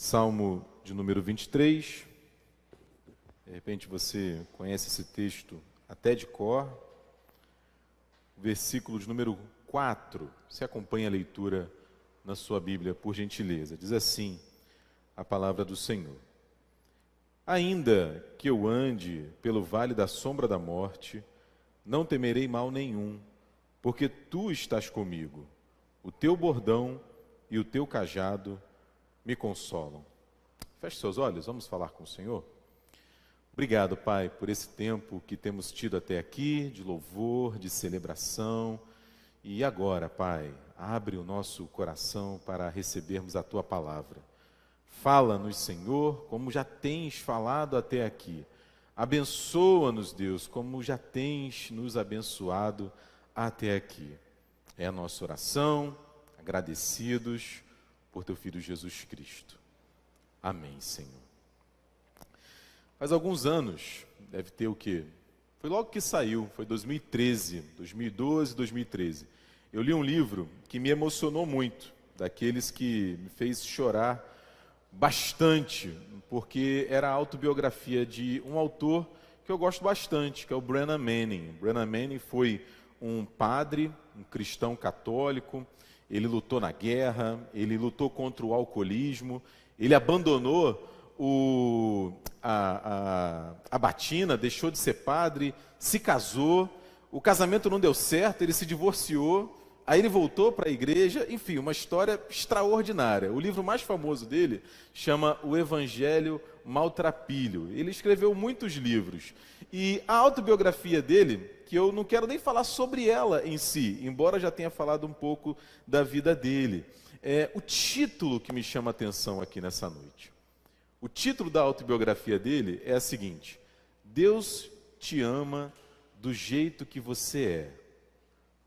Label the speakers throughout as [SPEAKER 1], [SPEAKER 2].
[SPEAKER 1] Salmo de número 23. De repente você conhece esse texto até de cor. Versículo de número 4. Você acompanha a leitura na sua Bíblia, por gentileza. Diz assim a palavra do Senhor: Ainda que eu ande pelo vale da sombra da morte, não temerei mal nenhum, porque tu estás comigo. O teu bordão e o teu cajado me consolam. Feche seus olhos, vamos falar com o Senhor. Obrigado, Pai, por esse tempo que temos tido até aqui, de louvor, de celebração. E agora, Pai, abre o nosso coração para recebermos a Tua palavra. Fala-nos, Senhor, como já tens falado até aqui. Abençoa-nos, Deus, como já tens nos abençoado até aqui. É a nossa oração, agradecidos por Teu Filho Jesus Cristo. Amém, Senhor. Faz alguns anos, deve ter o quê? Foi logo que saiu, foi 2013, 2012, 2013. Eu li um livro que me emocionou muito, daqueles que me fez chorar bastante, porque era a autobiografia de um autor que eu gosto bastante, que é o Brennan Manning. Brennan Manning foi um padre, um cristão católico. Ele lutou na guerra, ele lutou contra o alcoolismo, ele abandonou a batina, deixou de ser padre, se casou, o casamento não deu certo, ele se divorciou, aí ele voltou para a igreja, enfim, uma história extraordinária. O livro mais famoso dele chama O Evangelho Maltrapilho. Ele escreveu muitos livros, e a autobiografia dele, que eu não quero nem falar sobre ela em si, embora já tenha falado um pouco da vida dele. O título que me chama a atenção aqui nessa noite. O título da autobiografia dele é a seguinte: Deus te ama do jeito que você é,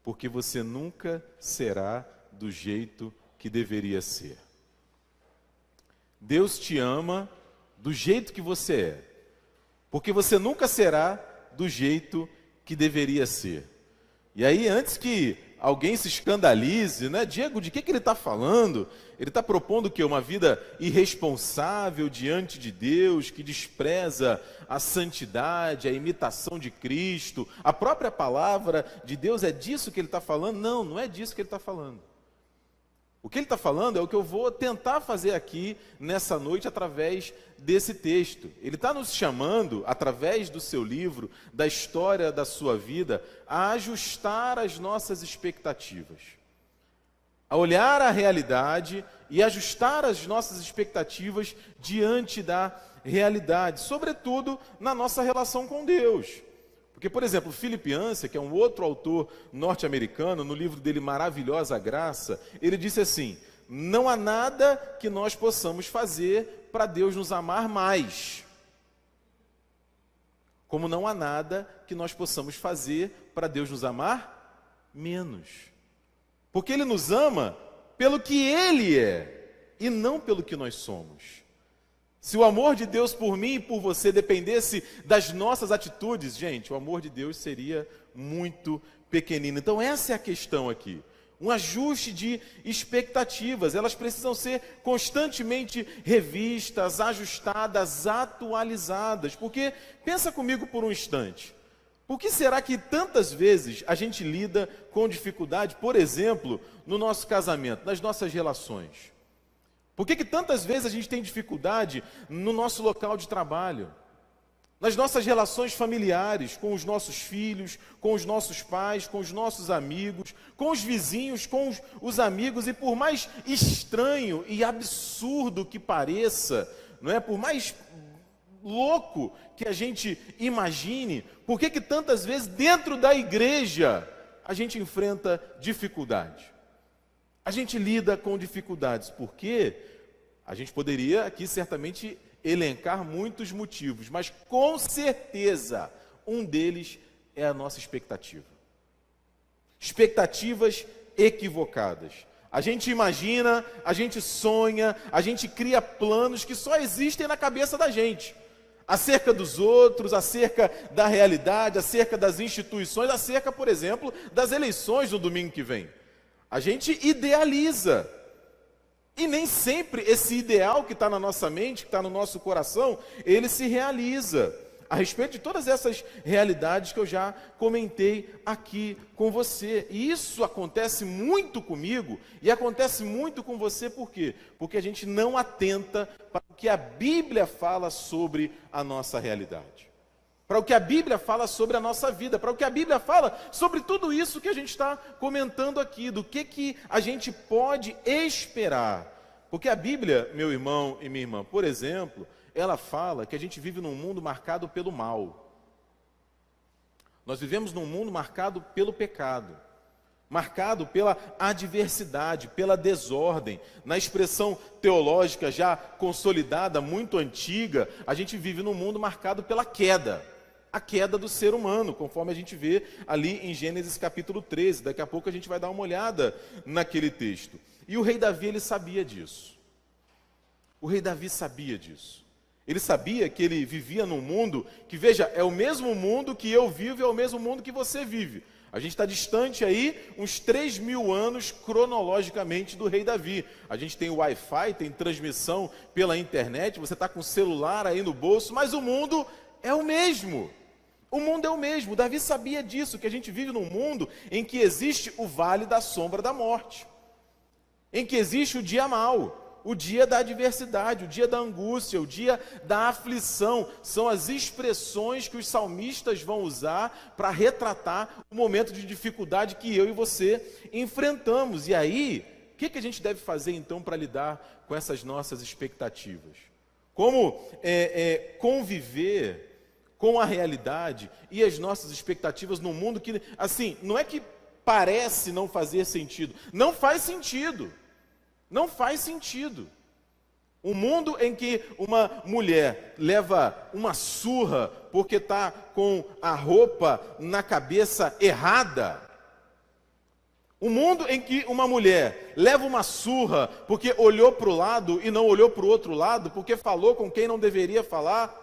[SPEAKER 1] porque você nunca será do jeito que deveria ser. Deus te ama do jeito que você é, porque você nunca será do jeito que deveria ser. E aí, antes que alguém se escandalize, né? Diego, de que ele está falando? Ele está propondo o quê? Uma vida irresponsável diante de Deus, que despreza a santidade, a imitação de Cristo, a própria palavra de Deus. É disso que ele está falando? Não, não é disso que ele está falando. O que ele está falando é o que eu vou tentar fazer aqui nessa noite através desse texto. Ele está nos chamando, através do seu livro, da história da sua vida, a ajustar as nossas expectativas. A olhar a realidade e ajustar as nossas expectativas diante da realidade, sobretudo na nossa relação com Deus. Porque, por exemplo, Philip Yancey, que é um outro autor norte-americano, no livro dele Maravilhosa Graça, ele disse assim: não há nada que nós possamos fazer para Deus nos amar mais, como não há nada que nós possamos fazer para Deus nos amar menos. Porque Ele nos ama pelo que Ele é, e não pelo que nós somos. Se o amor de Deus por mim e por você dependesse das nossas atitudes, gente, o amor de Deus seria muito pequenino. Então essa é a questão aqui. Um ajuste de expectativas. Elas precisam ser constantemente revistas, ajustadas, atualizadas. Porque, pensa comigo por um instante, por que será que tantas vezes a gente lida com dificuldade, por exemplo, no nosso casamento, nas nossas relações? Por que tantas vezes a gente tem dificuldade no nosso local de trabalho, nas nossas relações familiares, com os nossos filhos, com os nossos pais, com os nossos amigos, com os vizinhos, com os amigos, e por mais estranho e absurdo que pareça, não é? Por mais louco que a gente imagine, por que tantas vezes dentro da igreja a gente enfrenta dificuldade? A gente lida com dificuldades, porque a gente poderia aqui certamente elencar muitos motivos, mas com certeza um deles é a nossa expectativa. Expectativas equivocadas. A gente imagina, a gente sonha, a gente cria planos que só existem na cabeça da gente, acerca dos outros, acerca da realidade, acerca das instituições, acerca, por exemplo, das eleições no domingo que vem. A gente idealiza. E nem sempre esse ideal que está na nossa mente, que está no nosso coração, ele se realiza. A respeito de todas essas realidades que eu já comentei aqui com você. E isso acontece muito comigo e acontece muito com você, por quê? Porque a gente não atenta para o que a Bíblia fala sobre a nossa realidade. Para o que a Bíblia fala sobre a nossa vida, para o que a Bíblia fala sobre tudo isso que a gente está comentando aqui, do que a gente pode esperar. Porque a Bíblia, meu irmão e minha irmã, por exemplo, ela fala que a gente vive num mundo marcado pelo mal. Nós vivemos num mundo marcado pelo pecado, marcado pela adversidade, pela desordem. Na expressão teológica já consolidada, muito antiga, a gente vive num mundo marcado pela queda. A queda do ser humano, conforme a gente vê ali em Gênesis capítulo 13. Daqui a pouco a gente vai dar uma olhada naquele texto. E o rei Davi, ele sabia disso. O rei Davi sabia disso. Ele sabia que ele vivia num mundo que, veja, é o mesmo mundo que eu vivo, é o mesmo mundo que você vive. A gente está distante aí uns 3.000 anos cronologicamente do rei Davi. A gente tem Wi-Fi, tem transmissão pela internet, você está com o celular aí no bolso, mas o mundo é o mesmo. O mundo é o mesmo. Davi sabia disso, que a gente vive num mundo em que existe o vale da sombra da morte, em que existe o dia mau, o dia da adversidade, o dia da angústia, o dia da aflição. São as expressões que os salmistas vão usar para retratar o momento de dificuldade que eu e você enfrentamos. E aí, o que a gente deve fazer então para lidar com essas nossas expectativas? Como conviver com a realidade e as nossas expectativas num mundo que, assim, não é que parece não fazer sentido, não faz sentido. Não faz sentido. Um mundo em que uma mulher leva uma surra porque está com a roupa na cabeça errada. Um mundo em que uma mulher leva uma surra porque olhou para o lado e não olhou para o outro lado, porque falou com quem não deveria falar.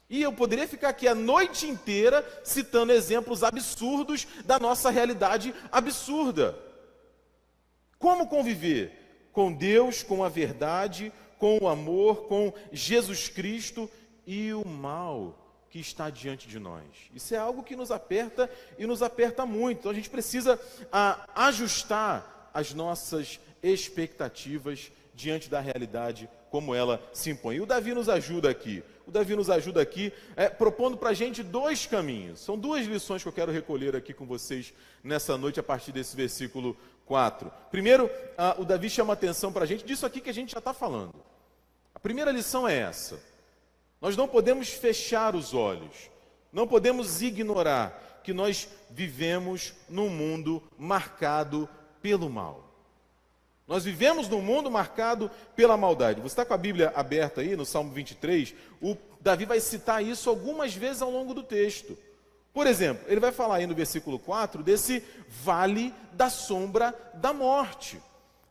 [SPEAKER 1] E eu poderia ficar aqui a noite inteira citando exemplos absurdos da nossa realidade absurda. Como conviver com Deus, com a verdade, com o amor, com Jesus Cristo e o mal que está diante de nós? Isso é algo que nos aperta e nos aperta muito. Então a gente precisa ajustar as nossas expectativas diante da realidade como ela se impõe. E o Davi nos ajuda aqui. O Davi nos ajuda aqui propondo para a gente dois caminhos. São duas lições que eu quero recolher aqui com vocês nessa noite a partir desse versículo 4. Primeiro, o Davi chama atenção para a gente disso aqui que a gente já está falando. A primeira lição é essa. Nós não podemos fechar os olhos, não podemos ignorar que nós vivemos num mundo marcado pelo mal. Nós vivemos num mundo marcado pela maldade. Você está com a Bíblia aberta aí no Salmo 23? O Davi vai citar isso algumas vezes ao longo do texto. Por exemplo, ele vai falar aí no versículo 4 desse vale da sombra da morte.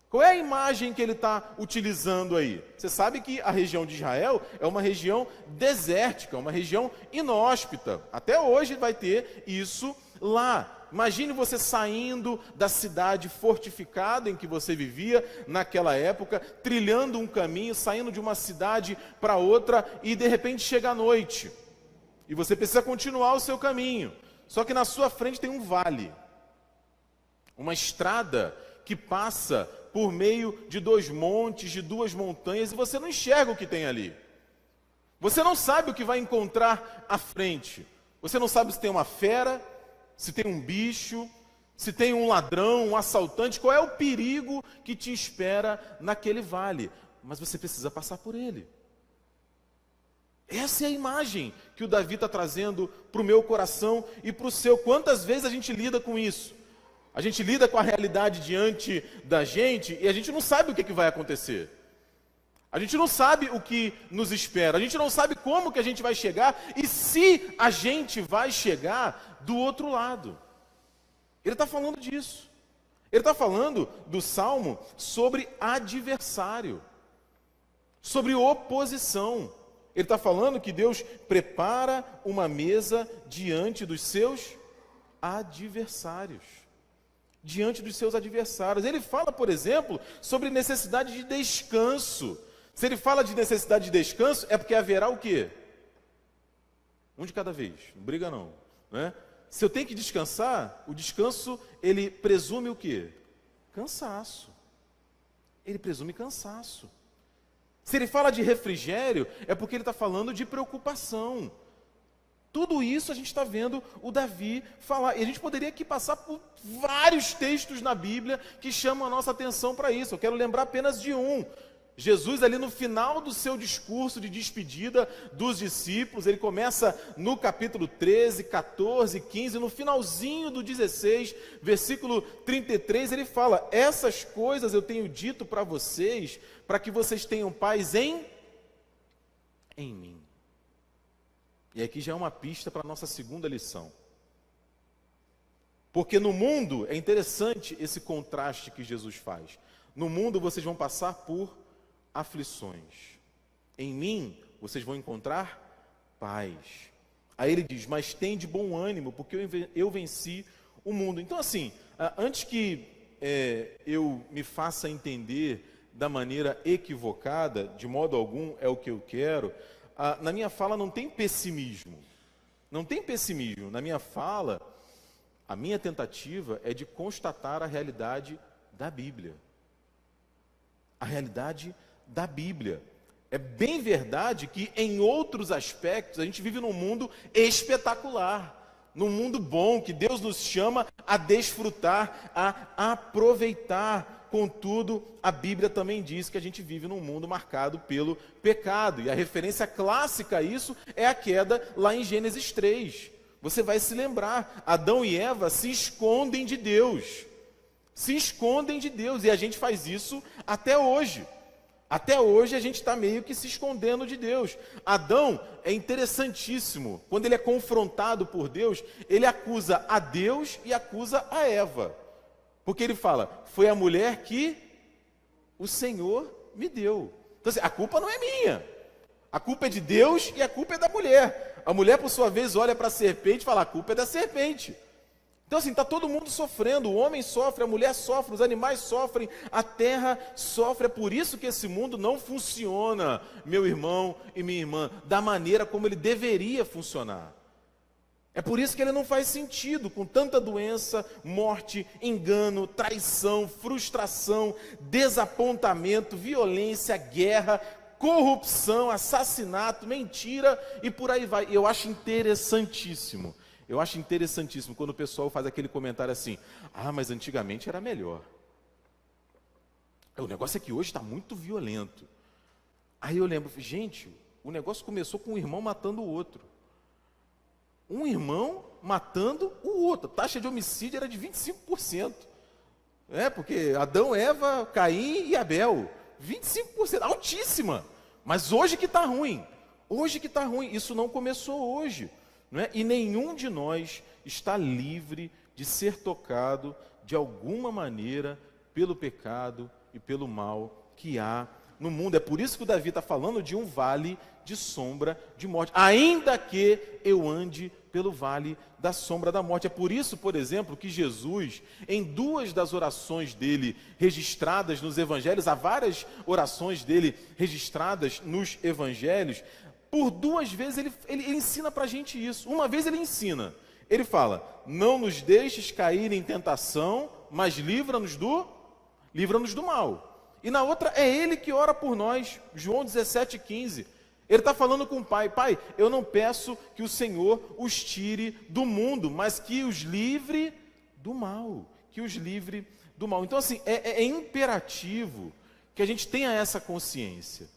[SPEAKER 1] Qual é a imagem que ele está utilizando aí? Você sabe que a região de Israel é uma região desértica, uma região inóspita. Até hoje vai ter isso lá. Imagine você saindo da cidade fortificada em que você vivia naquela época, trilhando um caminho, saindo de uma cidade para outra e de repente chega a noite. E você precisa continuar o seu caminho. Só que na sua frente tem um vale. Uma estrada que passa por meio de dois montes, de duas montanhas, e você não enxerga o que tem ali. Você não sabe o que vai encontrar à frente. Você não sabe se tem uma fera, se tem um bicho, se tem um ladrão, um assaltante, qual é o perigo que te espera naquele vale. Mas você precisa passar por ele. Essa é a imagem que o Davi está trazendo para o meu coração e para o seu. Quantas vezes a gente lida com isso? A gente lida com a realidade diante da gente e a gente não sabe o que vai acontecer. A gente não sabe o que nos espera. A gente não sabe como que a gente vai chegar e se a gente vai chegar do outro lado. Ele está falando disso. Ele está falando do Salmo sobre adversário, sobre oposição. Ele está falando que Deus prepara uma mesa diante dos seus adversários. diante dos seus adversários. Ele fala, por exemplo, sobre necessidade de descanso. Se ele fala de necessidade de descanso, é porque haverá o quê? Um de cada vez, não briga não, né? Se eu tenho que descansar, o descanso, ele presume o quê? Cansaço. Ele presume cansaço. Se ele fala de refrigério, é porque ele está falando de preocupação. Tudo isso a gente está vendo o Davi falar. E a gente poderia aqui passar por vários textos na Bíblia que chamam a nossa atenção para isso. Eu quero lembrar apenas de um. Jesus, ali no final do seu discurso de despedida dos discípulos, ele começa no capítulo 13, 14, 15, no finalzinho do 16, versículo 33, ele fala: essas coisas eu tenho dito para vocês, para que vocês tenham paz em mim. E aqui já é uma pista para a nossa segunda lição. Porque no mundo, é interessante esse contraste que Jesus faz. No mundo vocês vão passar por aflições. Em mim, vocês vão encontrar paz. Aí ele diz: mas tem de bom ânimo, porque eu venci o mundo. Então assim, antes que eu me faça entender da maneira equivocada, de modo algum é o que eu quero, na minha fala não tem pessimismo. Não tem pessimismo. Na minha fala, a minha tentativa é de constatar a realidade da Bíblia. A realidade da Bíblia. É bem verdade que em outros aspectos a gente vive num mundo espetacular, num mundo bom, que Deus nos chama a desfrutar, a aproveitar. Contudo, a Bíblia também diz que a gente vive num mundo marcado pelo pecado, e a referência clássica a isso é a queda lá em Gênesis 3. Você vai se lembrar, Adão e Eva se escondem de Deus. Se escondem de Deus, e a gente faz isso até hoje. Até hoje a gente está meio que se escondendo de Deus. Adão é interessantíssimo. Quando ele é confrontado por Deus, ele acusa a Deus e acusa a Eva. Porque ele fala: foi a mulher que o Senhor me deu. Então assim, a culpa não é minha. A culpa é de Deus e a culpa é da mulher. A mulher, por sua vez, olha para a serpente e fala: a culpa é da serpente. Então assim, está todo mundo sofrendo, o homem sofre, a mulher sofre, os animais sofrem, a terra sofre. É por isso que esse mundo não funciona, meu irmão e minha irmã, da maneira como ele deveria funcionar. É por isso que ele não faz sentido, com tanta doença, morte, engano, traição, frustração, desapontamento, violência, guerra, corrupção, assassinato, mentira e por aí vai. Eu acho interessantíssimo. Eu acho interessantíssimo quando o pessoal faz aquele comentário assim: ah, mas antigamente era melhor. O negócio é que hoje está muito violento. Aí eu lembro, gente, o negócio começou com um irmão matando o outro. Um irmão matando o outro. A taxa de homicídio era de 25%. Porque Adão, Eva, Caim e Abel. 25%, altíssima. Mas hoje que está ruim. Hoje que está ruim. Isso não começou hoje. Não é? E nenhum de nós está livre de ser tocado de alguma maneira pelo pecado e pelo mal que há no mundo. É por isso que o Davi está falando de um vale de sombra de morte. Ainda que eu ande pelo vale da sombra da morte. É por isso, por exemplo, que Jesus, em duas das orações dele registradas nos evangelhos, há várias orações dele registradas nos evangelhos, por duas vezes ele ensina para a gente isso. Uma vez ele ensina, ele fala: não nos deixes cair em tentação, mas livra-nos do mal. E na outra é ele que ora por nós, João 17,15. Ele está falando com o Pai: Pai, eu não peço que o Senhor os tire do mundo, mas que os livre do mal. Que os livre do mal. Então assim, é imperativo que a gente tenha essa consciência.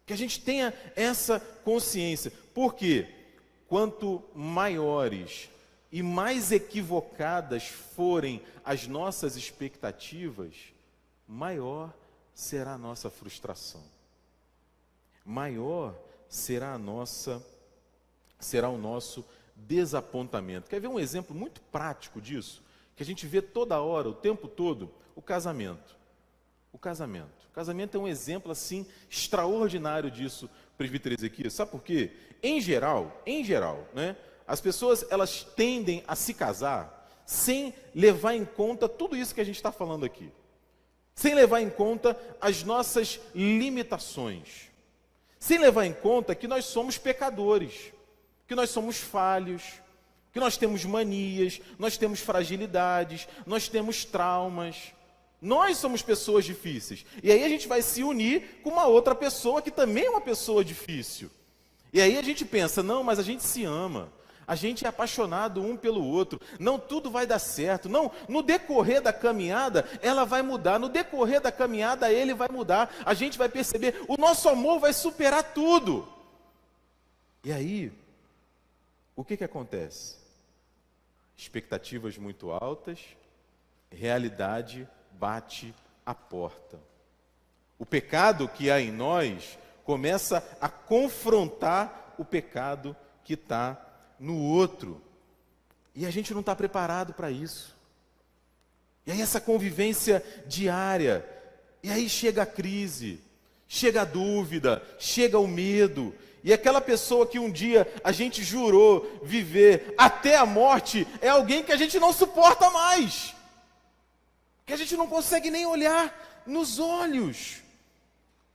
[SPEAKER 1] Que a gente tenha essa consciência. Porque quanto maiores e mais equivocadas forem as nossas expectativas, maior será a nossa frustração. Maior será o nosso desapontamento. Quer ver um exemplo muito prático disso? Que a gente vê toda hora, o tempo todo? O casamento. O casamento é um exemplo assim extraordinário disso, presbítero Ezequias. Sabe por quê? Em geral, né, as pessoas elas tendem a se casar sem levar em conta tudo isso que a gente está falando aqui. Sem levar em conta as nossas limitações. Sem levar em conta que nós somos pecadores, que nós somos falhos, que nós temos manias, nós temos fragilidades, nós temos traumas. Nós somos pessoas difíceis. E aí a gente vai se unir com uma outra pessoa que também é uma pessoa difícil. E aí a gente pensa, não, mas a gente se ama. A gente é apaixonado um pelo outro. Não, tudo vai dar certo. Não, no decorrer da caminhada, ela vai mudar. No decorrer da caminhada, ele vai mudar. A gente vai perceber, o nosso amor vai superar tudo. E aí, o que acontece? Expectativas muito altas, realidade bate a porta. O pecado que há em nós começa a confrontar o pecado que está no outro. E a gente não está preparado para isso. E aí essa convivência diária, e aí chega a crise, chega a dúvida, chega o medo, e aquela pessoa que um dia a gente jurou viver até a morte, é alguém que a gente não suporta mais, que a gente não consegue nem olhar nos olhos.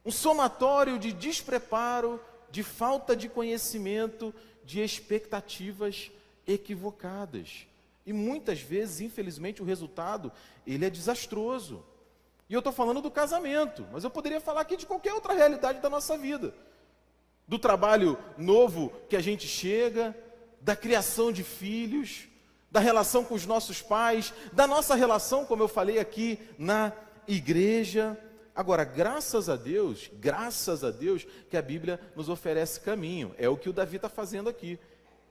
[SPEAKER 1] Um somatório de despreparo, de falta de conhecimento, de expectativas equivocadas. E muitas vezes, infelizmente, o resultado, ele é desastroso. E eu estou falando do casamento, mas eu poderia falar aqui de qualquer outra realidade da nossa vida. Do trabalho novo que a gente chega, da criação de filhos, da relação com os nossos pais, da nossa relação, como eu falei aqui, na igreja. Agora, graças a Deus que a Bíblia nos oferece caminho. É o que o Davi está fazendo aqui.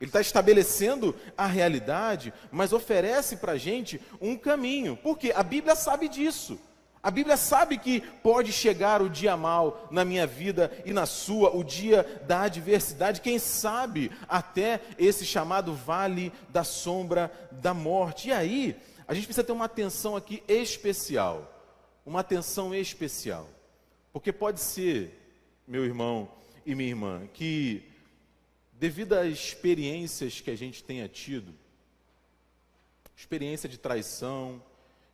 [SPEAKER 1] Ele está estabelecendo a realidade, mas oferece para a gente um caminho. Por quê? A Bíblia sabe disso. A Bíblia sabe que pode chegar o dia mau na minha vida e na sua, o dia da adversidade, quem sabe até esse chamado vale da sombra da morte. E aí, a gente precisa ter uma atenção aqui especial. Uma atenção especial, porque pode ser, meu irmão e minha irmã, que devido às experiências que a gente tenha tido, experiência de traição,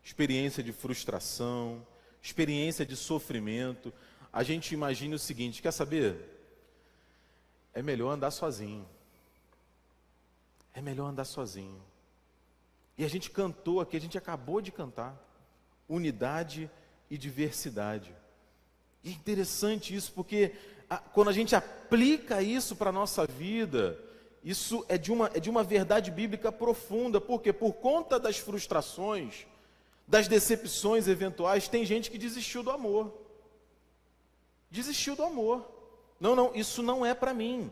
[SPEAKER 1] experiência de frustração, experiência de sofrimento, a gente imagine o seguinte, quer saber? É melhor andar sozinho. É melhor andar sozinho. E a gente cantou aqui, a gente acabou de cantar, unidade e diversidade. E é interessante isso, porque quando a gente aplica isso para a nossa vida, isso é de uma verdade bíblica profunda. Por quê? Por conta das frustrações, das decepções eventuais, tem gente que desistiu do amor. Desistiu do amor. Não, isso não é para mim.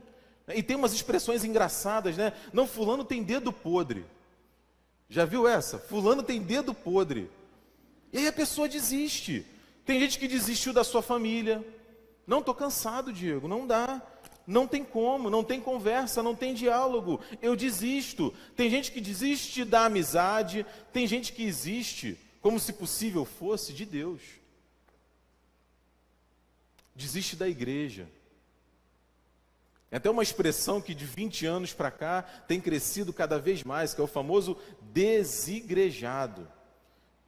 [SPEAKER 1] E tem umas expressões engraçadas, né? Não, fulano tem dedo podre. Já viu essa? Fulano tem dedo podre. E aí a pessoa desiste. Tem gente que desistiu da sua família. Não, estou cansado, Diego, não dá. Não tem como, não tem conversa, não tem diálogo. Eu desisto. Tem gente que desiste da amizade. Tem gente que existe, como se possível fosse, de Deus. Desiste da igreja. É até uma expressão que de 20 anos para cá tem crescido cada vez mais, que é o famoso desigrejado.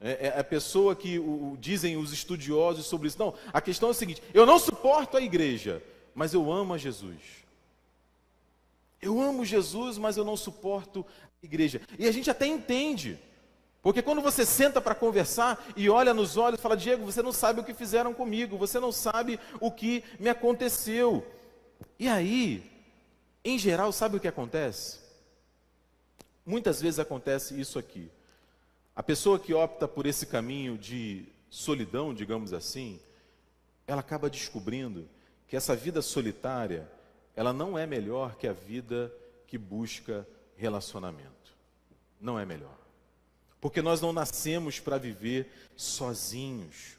[SPEAKER 1] É a pessoa que dizem os estudiosos sobre isso. Não, a questão é o seguinte, eu não suporto a igreja, mas eu amo a Jesus. Eu amo Jesus, mas eu não suporto a igreja. E a gente até entende, porque quando você senta para conversar e olha nos olhos e fala, Diego, você não sabe o que fizeram comigo, você não sabe o que me aconteceu. E aí, em geral, sabe o que acontece? Muitas vezes acontece isso aqui. A pessoa que opta por esse caminho de solidão, digamos assim, ela acaba descobrindo que essa vida solitária, ela não é melhor que a vida que busca relacionamento. Não é melhor. Porque nós não nascemos para viver sozinhos.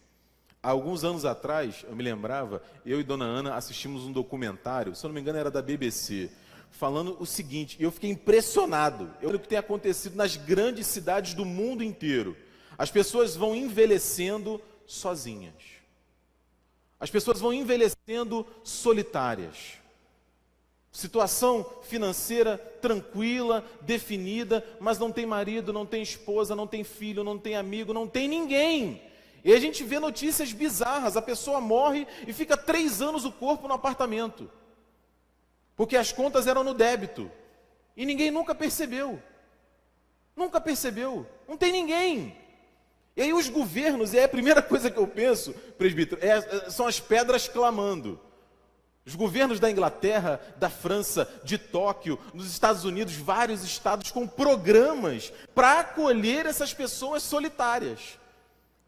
[SPEAKER 1] Há alguns anos atrás, eu me lembrava, eu e Dona Ana assistimos um documentário, se eu não me engano era da BBC, falando o seguinte, e eu fiquei impressionado, o que tem acontecido nas grandes cidades do mundo inteiro. As pessoas vão envelhecendo sozinhas. As pessoas vão envelhecendo solitárias. situação financeira tranquila, definida, mas não tem marido, não tem esposa, não tem filho, não tem amigo, não tem ninguém. E a gente vê notícias bizarras, a pessoa morre e fica 3 anos o corpo no apartamento, porque as contas eram no débito, e ninguém nunca percebeu, não tem ninguém. E aí os governos, e é a primeira coisa que eu penso, presbítero, são as pedras clamando. Os governos da Inglaterra, da França, de Tóquio, nos Estados Unidos, vários estados com programas para acolher essas pessoas solitárias,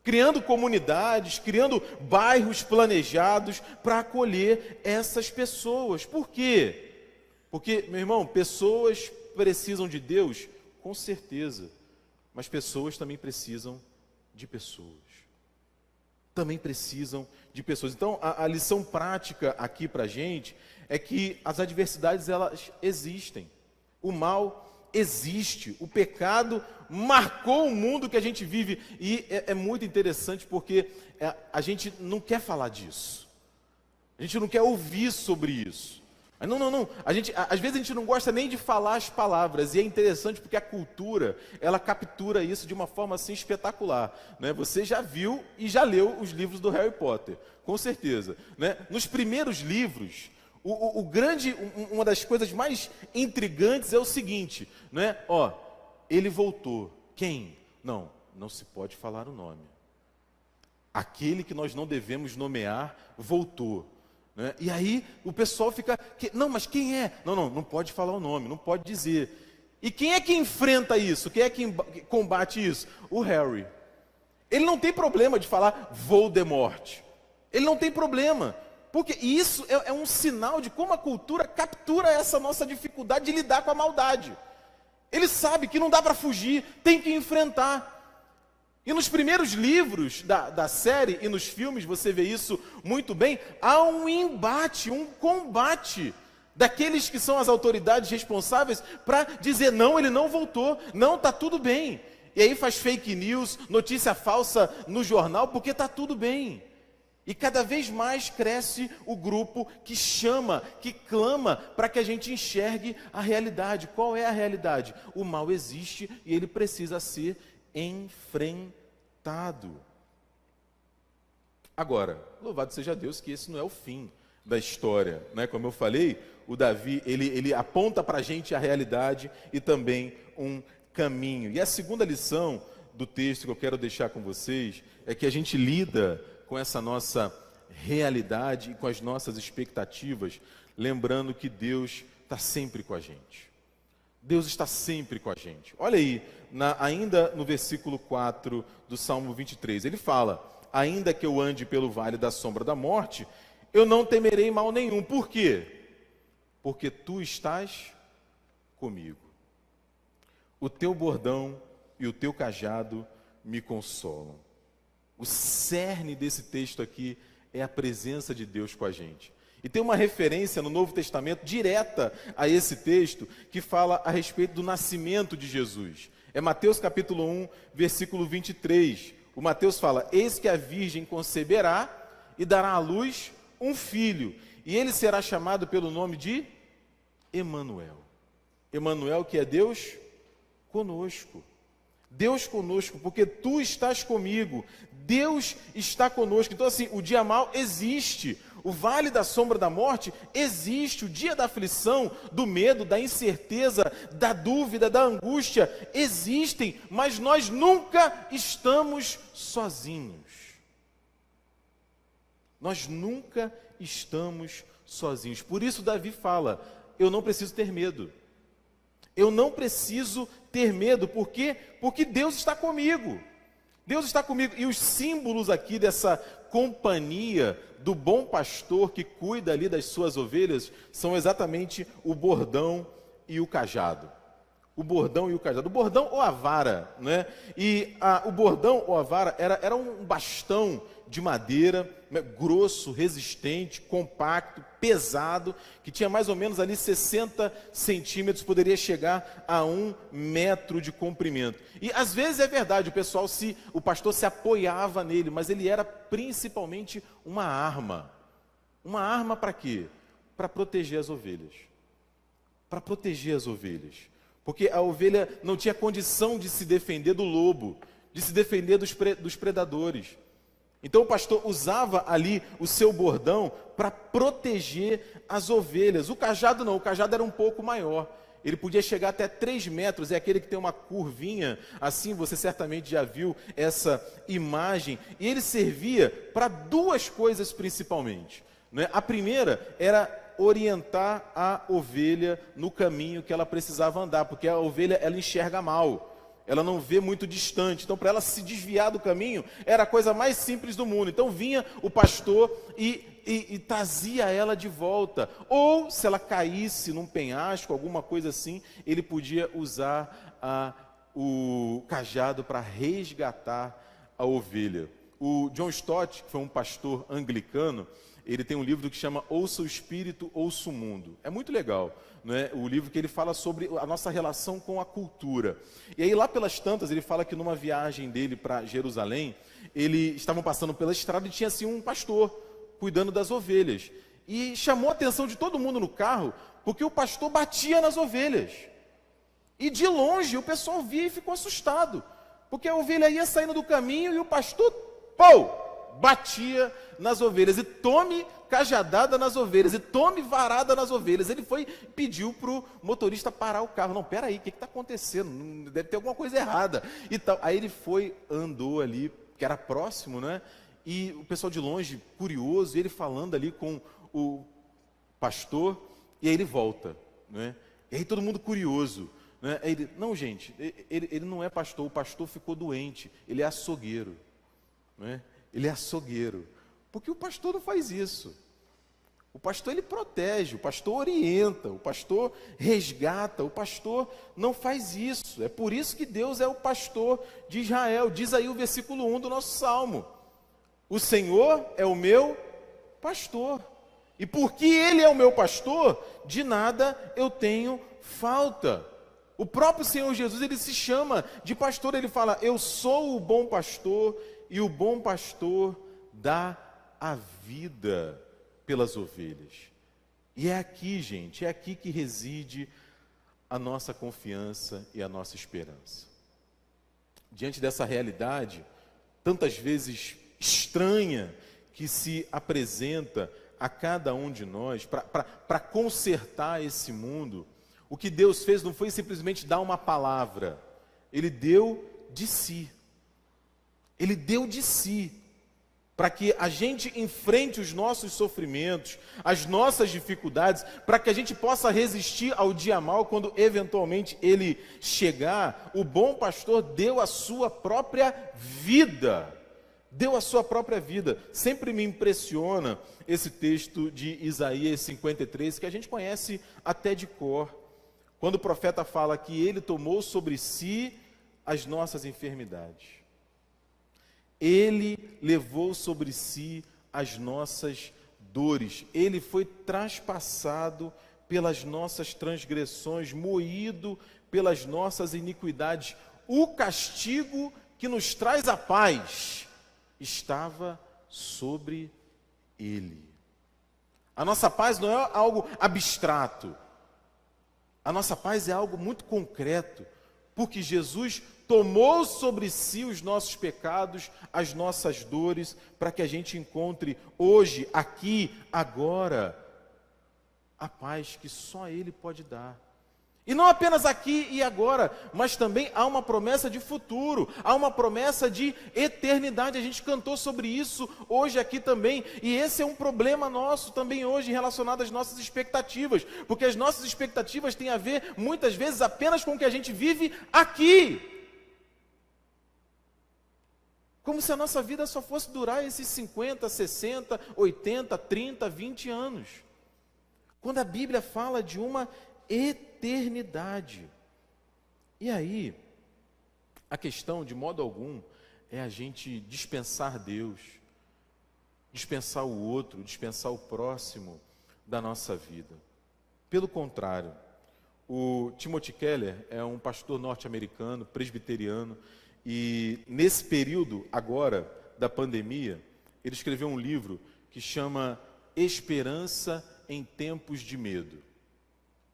[SPEAKER 1] criando comunidades, criando bairros planejados para acolher essas pessoas. Por quê? Porque, meu irmão, pessoas precisam de Deus, com certeza, mas pessoas também precisam de pessoas. Também precisam de pessoas. Então, a lição prática aqui para a gente é que as adversidades, elas existem. O mal existe. O pecado marcou o mundo que a gente vive. E é muito interessante porque a gente não quer falar disso. A gente não quer ouvir sobre isso. Não. Às vezes a gente não gosta nem de falar as palavras, e é interessante porque a cultura, ela captura isso de uma forma assim espetacular, né? Você já viu e já leu os livros do Harry Potter, com certeza, né? Nos primeiros livros, uma das coisas mais intrigantes é o seguinte, né? Ele voltou. Quem? Não se pode falar o nome. Aquele que nós não devemos nomear voltou. E aí o pessoal fica, não, mas quem é? Não pode falar o nome, não pode dizer. E quem é que enfrenta isso? Quem é que combate isso? O Harry. Ele não tem problema de falar Voldemort. Ele não tem problema, porque isso é um sinal de como a cultura captura essa nossa dificuldade de lidar com a maldade. Ele sabe que não dá para fugir, tem que enfrentar. E nos primeiros livros da série e nos filmes, você vê isso muito bem, há um embate, um combate daqueles que são as autoridades responsáveis para dizer, não, ele não voltou, não, está tudo bem. E aí faz fake news, notícia falsa no jornal, porque está tudo bem. E cada vez mais cresce o grupo que chama, que clama para que a gente enxergue a realidade. Qual é a realidade? O mal existe e ele precisa ser enfrentado. Agora, louvado seja Deus que esse não é o fim da história, né? Como eu falei, o Davi, ele aponta para a gente a realidade e também um caminho. E a segunda lição do texto que eu quero deixar com vocês é que a gente lida com essa nossa realidade e com as nossas expectativas, lembrando que Deus está sempre com a gente. Deus está sempre com a gente. Olha aí, ainda no versículo 4 do Salmo 23, ele fala, ainda que eu ande pelo vale da sombra da morte, eu não temerei mal nenhum. Por quê? Porque tu estás comigo. O teu bordão e o teu cajado me consolam. O cerne desse texto aqui é a presença de Deus com a gente. E tem uma referência no Novo Testamento direta a esse texto que fala a respeito do nascimento de Jesus. É Mateus capítulo 1, versículo 23. O Mateus fala, eis que a virgem conceberá e dará à luz um filho, e ele será chamado pelo nome de Emanuel. Emanuel, que é Deus conosco. Deus conosco, porque tu estás comigo. Deus está conosco. Então assim, o dia mau existe. O vale da sombra da morte existe. O dia da aflição, do medo, da incerteza, da dúvida, da angústia, existem. Mas nós nunca estamos sozinhos. Nós nunca estamos sozinhos. Por isso Davi fala, eu não preciso ter medo. Eu não preciso ter medo. Por quê? Porque Deus está comigo. Deus está comigo. E os símbolos aqui dessa companhia do bom pastor que cuida ali das suas ovelhas são exatamente o bordão e o cajado. O bordão e o cajado. O bordão ou a vara, né? E o bordão ou a vara era um bastão de madeira, né, grosso, resistente, compacto, pesado, que tinha mais ou menos ali 60 centímetros, poderia chegar a 1 metro de comprimento. E às vezes é verdade, o pastor se apoiava nele, mas ele era principalmente uma arma. Uma arma para quê? Para proteger as ovelhas. para proteger as ovelhas. Porque a ovelha não tinha condição de se defender do lobo, de se defender dos predadores. Então o pastor usava ali o seu bordão para proteger as ovelhas. O cajado não, o cajado era um pouco maior. Ele podia chegar até 3 metros, é aquele que tem uma curvinha, assim você certamente já viu essa imagem. E ele servia para 2 coisas principalmente, né? A primeira era orientar a ovelha no caminho que ela precisava andar, porque a ovelha ela enxerga mal. Ela não vê muito distante, então para ela se desviar do caminho, era a coisa mais simples do mundo. Então vinha o pastor e trazia ela de volta. Ou se ela caísse num penhasco, alguma coisa assim, ele podia usar o cajado para resgatar a ovelha. O John Stott, que foi um pastor anglicano, ele tem um livro que chama Ouça o Espírito, Ouça o Mundo. É muito legal, né? O livro que ele fala sobre a nossa relação com a cultura. E aí lá pelas tantas, ele fala que numa viagem dele para Jerusalém, eles estavam passando pela estrada e tinha assim um pastor cuidando das ovelhas. E chamou a atenção de todo mundo no carro, porque o pastor batia nas ovelhas. E de longe o pessoal via e ficou assustado, porque a ovelha ia saindo do caminho e o pastor, batia nas ovelhas, e tome cajadada nas ovelhas, e tome varada nas ovelhas. Ele pediu para o motorista parar o carro. Não, peraí, o que está acontecendo? Deve ter alguma coisa errada. E tal. Aí ele andou ali, que era próximo, né? E o pessoal de longe, curioso, e ele falando ali com o pastor, e aí ele volta, né? E aí todo mundo curioso, né? Aí ele, não, gente, ele não é pastor, o pastor ficou doente, ele é açougueiro, né? Ele é açougueiro. Porque o pastor não faz isso. O pastor ele protege, o pastor orienta, o pastor resgata, o pastor não faz isso. É por isso que Deus é o pastor de Israel. Diz aí o versículo 1 do nosso salmo: o Senhor é o meu pastor. E porque Ele é o meu pastor, de nada eu tenho falta. O próprio Senhor Jesus, Ele se chama de pastor. Ele fala, eu sou o bom pastor, e o bom pastor dá a vida pelas ovelhas. E é aqui, gente, é aqui que reside a nossa confiança e a nossa esperança. Diante dessa realidade, tantas vezes estranha, que se apresenta a cada um de nós, para consertar esse mundo, o que Deus fez não foi simplesmente dar uma palavra, Ele deu de si. Ele deu de si, para que a gente enfrente os nossos sofrimentos, as nossas dificuldades, para que a gente possa resistir ao dia mal quando eventualmente ele chegar. O bom pastor deu a sua própria vida. Deu a sua própria vida. Sempre me impressiona esse texto de Isaías 53, que a gente conhece até de cor, quando o profeta fala que ele tomou sobre si as nossas enfermidades. Ele levou sobre si as nossas dores. Ele foi traspassado pelas nossas transgressões, moído pelas nossas iniquidades. O castigo que nos traz a paz estava sobre Ele. A nossa paz não é algo abstrato. A nossa paz é algo muito concreto, porque Jesus tomou sobre si os nossos pecados, as nossas dores, para que a gente encontre hoje, aqui, agora, a paz que só Ele pode dar. E não apenas aqui e agora, mas também há uma promessa de futuro, há uma promessa de eternidade. A gente cantou sobre isso hoje aqui também, e esse é um problema nosso também hoje relacionado às nossas expectativas, porque as nossas expectativas têm a ver, muitas vezes, apenas com o que a gente vive aqui. Como se a nossa vida só fosse durar esses 50, 60, 80, 30, 20 anos. Quando a Bíblia fala de uma eternidade. E aí, a questão, de modo algum, é a gente dispensar Deus, dispensar o outro, dispensar o próximo da nossa vida. Pelo contrário, o Timothy Keller é um pastor norte-americano, presbiteriano, e nesse período agora da pandemia, ele escreveu um livro que chama Esperança em Tempos de Medo.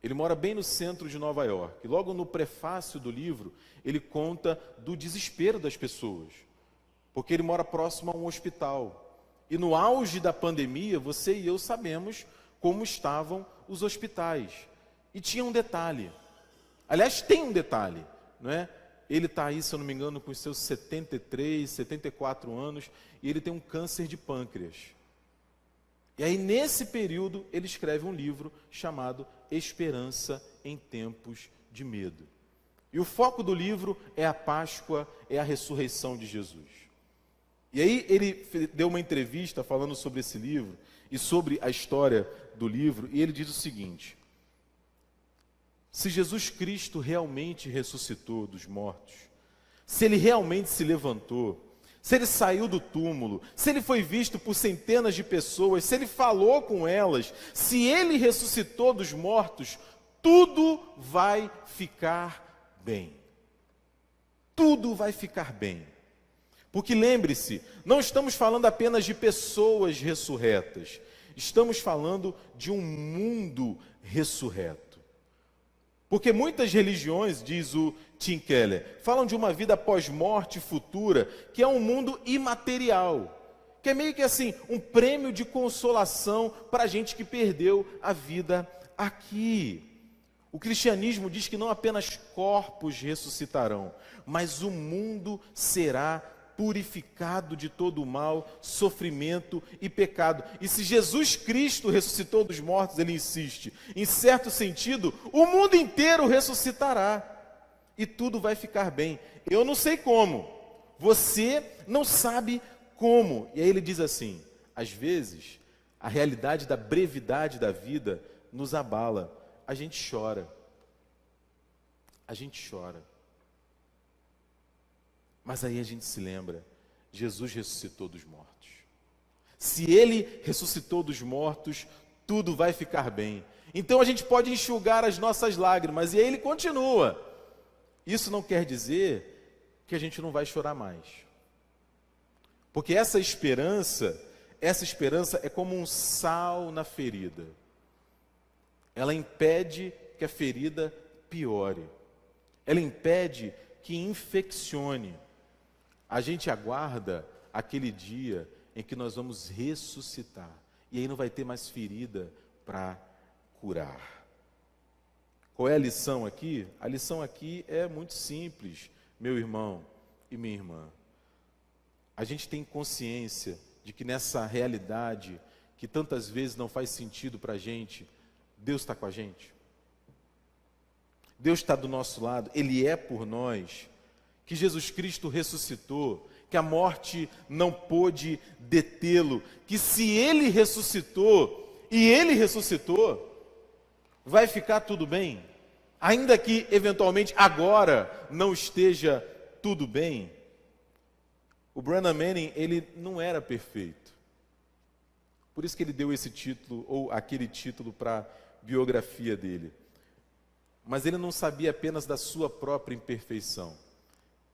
[SPEAKER 1] Ele mora bem no centro de Nova York. E logo no prefácio do livro, ele conta do desespero das pessoas, porque ele mora próximo a um hospital. E no auge da pandemia, você e eu sabemos como estavam os hospitais. E tinha um detalhe. Aliás, tem um detalhe, não é? Ele está aí, se eu não me engano, com os seus 73, 74 anos, e ele tem um câncer de pâncreas. E aí, nesse período, ele escreve um livro chamado Esperança em Tempos de Medo. E o foco do livro é a Páscoa, é a ressurreição de Jesus. E aí, ele deu uma entrevista falando sobre esse livro e sobre a história do livro, e ele diz o seguinte: se Jesus Cristo realmente ressuscitou dos mortos, se ele realmente se levantou, se ele saiu do túmulo, se ele foi visto por centenas de pessoas, se ele falou com elas, se ele ressuscitou dos mortos, tudo vai ficar bem. Tudo vai ficar bem. Porque lembre-se, não estamos falando apenas de pessoas ressurretas, estamos falando de um mundo ressurreto. Porque muitas religiões, diz o Tim Keller, falam de uma vida pós-morte futura, que é um mundo imaterial, que é meio que assim, um prêmio de consolação para a gente que perdeu a vida aqui. O cristianismo diz que não apenas corpos ressuscitarão, mas o mundo será purificado de todo o mal, sofrimento e pecado. E se Jesus Cristo ressuscitou dos mortos, ele insiste, em certo sentido, o mundo inteiro ressuscitará. E tudo vai ficar bem. Eu não sei como, você não sabe como. E aí ele diz assim, às vezes, a realidade da brevidade da vida nos abala. A gente chora. A gente chora. Mas aí a gente se lembra, Jesus ressuscitou dos mortos. Se ele ressuscitou dos mortos, tudo vai ficar bem. Então a gente pode enxugar as nossas lágrimas. E aí ele continua. Isso não quer dizer que a gente não vai chorar mais. Porque essa esperança é como um sal na ferida. Ela impede que a ferida piore. Ela impede que infeccione. A gente aguarda aquele dia em que nós vamos ressuscitar. E aí não vai ter mais ferida para curar. Qual é a lição aqui? A lição aqui é muito simples, meu irmão e minha irmã. A gente tem consciência de que nessa realidade, que tantas vezes não faz sentido para a gente, Deus está com a gente. Deus está do nosso lado, Ele é por nós. Que Jesus Cristo ressuscitou, que a morte não pôde detê-lo, que se Ele ressuscitou, e Ele ressuscitou, vai ficar tudo bem, ainda que eventualmente agora não esteja tudo bem. O Branham Manning, ele não era perfeito, por isso que ele deu esse título, ou aquele título para a biografia dele, mas ele não sabia apenas da sua própria imperfeição,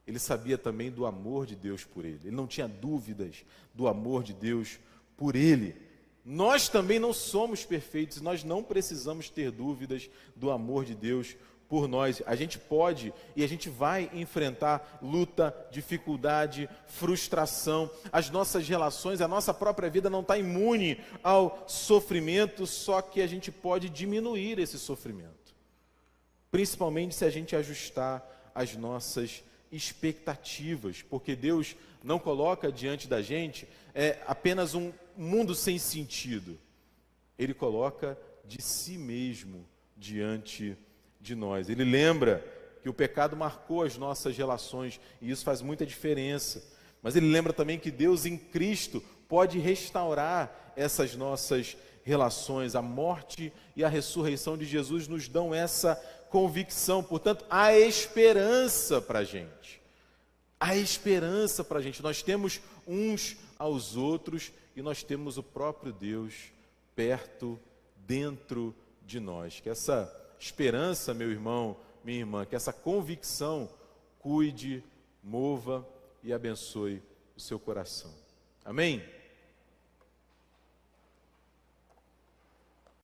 [SPEAKER 1] ele sabia também do amor de Deus por ele. Ele não tinha dúvidas do amor de Deus por ele. Nós também não somos perfeitos, nós não precisamos ter dúvidas do amor de Deus por nós. A gente pode e a gente vai enfrentar luta, dificuldade, frustração. As nossas relações, a nossa própria vida não está imune ao sofrimento, só que a gente pode diminuir esse sofrimento. Principalmente se a gente ajustar as nossas expectativas, porque Deus não coloca diante da gente apenas um mundo sem sentido. Ele coloca de si mesmo diante de nós. Ele lembra que o pecado marcou as nossas relações e isso faz muita diferença. Mas ele lembra também que Deus em Cristo pode restaurar essas nossas relações. A morte e a ressurreição de Jesus nos dão essa convicção, portanto, há esperança para a gente. Há esperança para a gente. Nós temos uns aos outros e nós temos o próprio Deus perto, dentro de nós. Que essa esperança, meu irmão, minha irmã, que essa convicção cuide, mova e abençoe o seu coração. Amém?